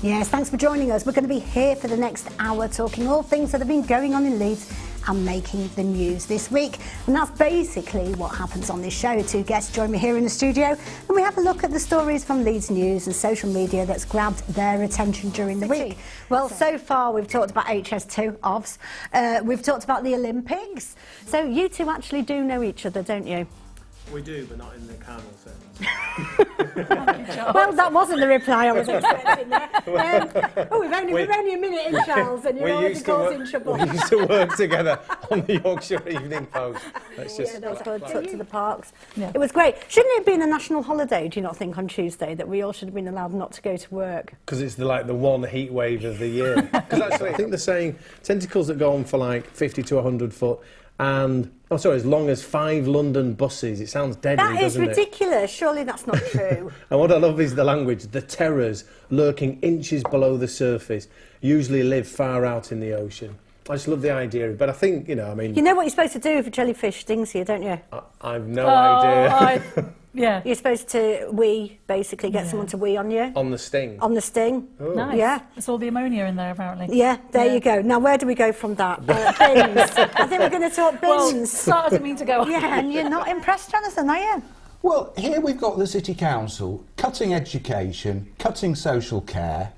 Yes, thanks for joining us. We're going to be here for the next hour talking all things that have been going on in Leeds and making the news this week. And that's basically what happens on this show. Two guests join me here in the studio and we have a look at the stories from Leeds News and social media that's grabbed their attention during the week. Well, so far we've talked about HS2, OVS. We've talked about the Olympics. So you two actually do know each other, don't you? We do, but not in the carnal sense. Well, that wasn't the reply I was expecting there. We're only a minute in, Charles, and you're already causing trouble. We used to work together on the Yorkshire Evening Post. Yeah, that was good. Took to the parks. Yeah. It was great. Shouldn't it have been a national holiday, do you not think, on Tuesday, that we all should have been allowed not to go to work? Because it's the one heat wave of the year. Because actually, I think they're saying tentacles that go on for like 50 to 100 foot and, as long as 5 London buses. It sounds deadly, doesn't it? That is ridiculous. Surely that's not true. And what I love is the language. The terrors lurking inches below the surface usually live far out in the ocean. I just love the idea. But I think, You know what you're supposed to do if a jellyfish stings you, don't you? I've no idea. Yeah. You're supposed to basically get someone to wee on you. On the sting. On the sting. Oh. Nice. Yeah. It's all the ammonia in there, apparently. Yeah, there you go. Now, where do we go from that? Bins. I think we're going to talk Well, bins. Sarah didn't mean to go on. Yeah, and you're not impressed, Jonathan, are you? Well, here we've got the City Council cutting education, cutting social care.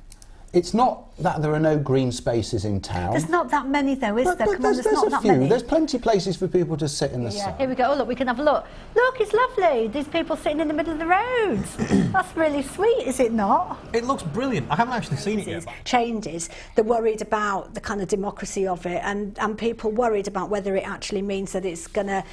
It's not that there are no green spaces in town. There's not that many, though, is there? Come on, there's not a that few. many. There's plenty of places for people to sit in the sun. Here we go. Oh, look, we can have a look. Look, it's lovely. These people sitting in the middle of the roads. That's really sweet, is it not? It looks brilliant. I haven't actually seen it yet. Changes. They're worried about the kind of democracy of it, and people worried about whether it actually means that it's going to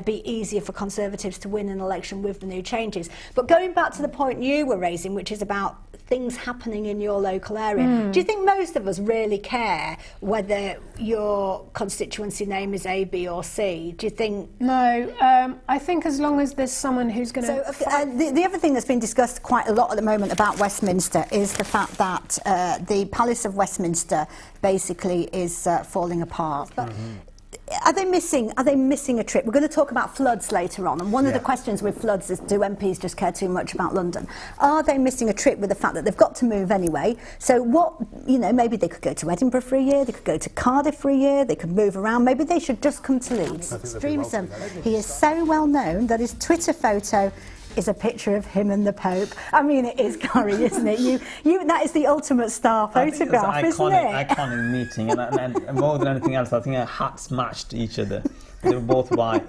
be easier for Conservatives to win an election with the new changes. But going back to the point you were raising, which is about things happening in your local area, do you think most of us really care whether your constituency name is A, B or C? Do you think? No, I think as long as there's someone who's going to... So the other thing that's been discussed quite a lot at the moment about Westminster is the fact that the Palace of Westminster basically is falling apart. But Are they missing a trip? We're going to talk about floods later on, and one of the questions with floods is, do MPs just care too much about London? Are they missing a trip with the fact that they've got to move anyway? So maybe they could go to Edinburgh for a year, they could go to Cardiff for a year, they could move around, maybe they should just come to Leeds. Streamsome. He is so well known that his Twitter photo is a picture of him and the Pope. I mean, it is, Corrie, isn't it? That is the ultimate star photograph, isn't it? Iconic meeting, and more than anything else, I think our hats matched each other. They were both white.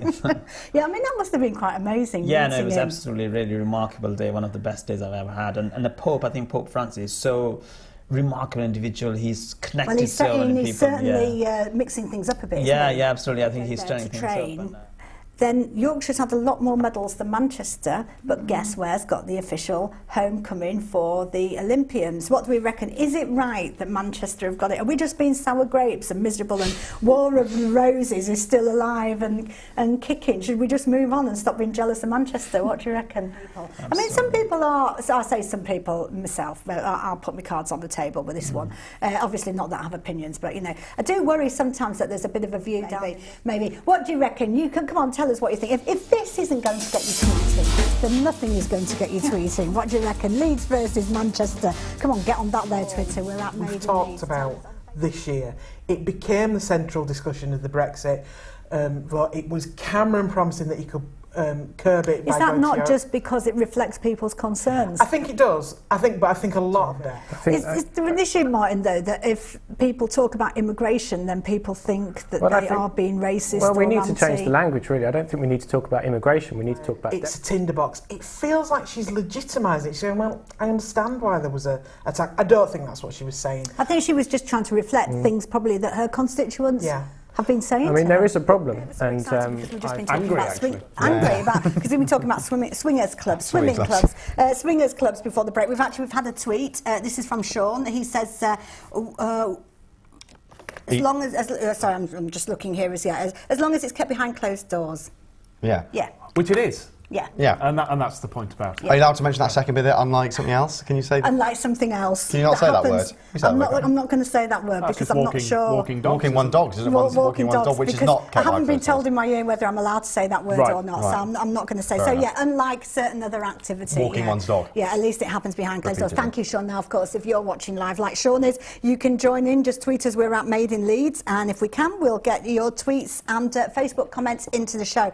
Yeah, I mean, that must have been quite amazing. Yeah, no, it was absolutely really remarkable day, one of the best days I've ever had. And the Pope, I think Pope Francis is so remarkable individual. He's connected so many people. He's certainly mixing things up a bit. Yeah, absolutely. I think he's turning things up. Then Yorkshire's had a lot more medals than Manchester, but guess where's got the official homecoming for the Olympians? What do we reckon? Is it right that Manchester have got it? Are we just being sour grapes and miserable, and War of the Roses is still alive and kicking? Should we just move on and stop being jealous of Manchester? What do you reckon? I mean, some people are, so I say some people, myself, but I'll put my cards on the table with this one. Obviously not that I have opinions, but I do worry sometimes that there's a bit of a view down. Maybe. What do you reckon? You can come on, tell us what you think. If this isn't going to get you tweeting, then nothing is going to get you tweeting. What do you reckon? Leeds versus Manchester. Come on, get on that there, Twitter. We've talked about this year. It became the central discussion of the Brexit vote. It was Cameron promising that he could curb it. Is that not just because it reflects people's concerns? I think it does. But I think a lot of it. Is there an issue, Martin, though, that if people talk about immigration, then people think that they are being racist? Well, we need to change the language, really. I don't think we need to talk about immigration. We need to talk about... It's a tinderbox. It feels like she's legitimising it. She's saying, well, I understand why there was an attack. I don't think that's what she was saying. I think she was just trying to reflect things probably that her constituents... have been saying. I mean, there is a problem, and I'm angry actually. Angry about because we've been talking about swingers clubs, swimming clubs, swingers clubs before the break. We've had a tweet. This is from Sean. He says, as long as sorry, I'm just looking here. As long as it's kept behind closed doors. Yeah. Yeah. Which it is. Yeah. Yeah. And that's the point about it. Are you allowed to mention that second bit there, unlike something else? Can you say? Unlike something else. Can you not say that word? happens. You say that word. I'm not going to say that word That's because just I'm not sure. Walking dogs. Walking one dog, isn't it? Walking one dog, which is because not. I haven't been Kate told Lightfoot's. in my ear whether I'm allowed to say that word Right, or not, right. so I'm not going to say. Fair so enough. yeah, unlike certain other activity, Walking one's dog. Yeah, at least it happens behind closed doors. Repeatedly. Thank you, Sean. Now, of course, if you're watching live like Sean is, you can join in. Just tweet us. We're at Made in Leeds, and if we can, we'll get your tweets and Facebook comments into the show.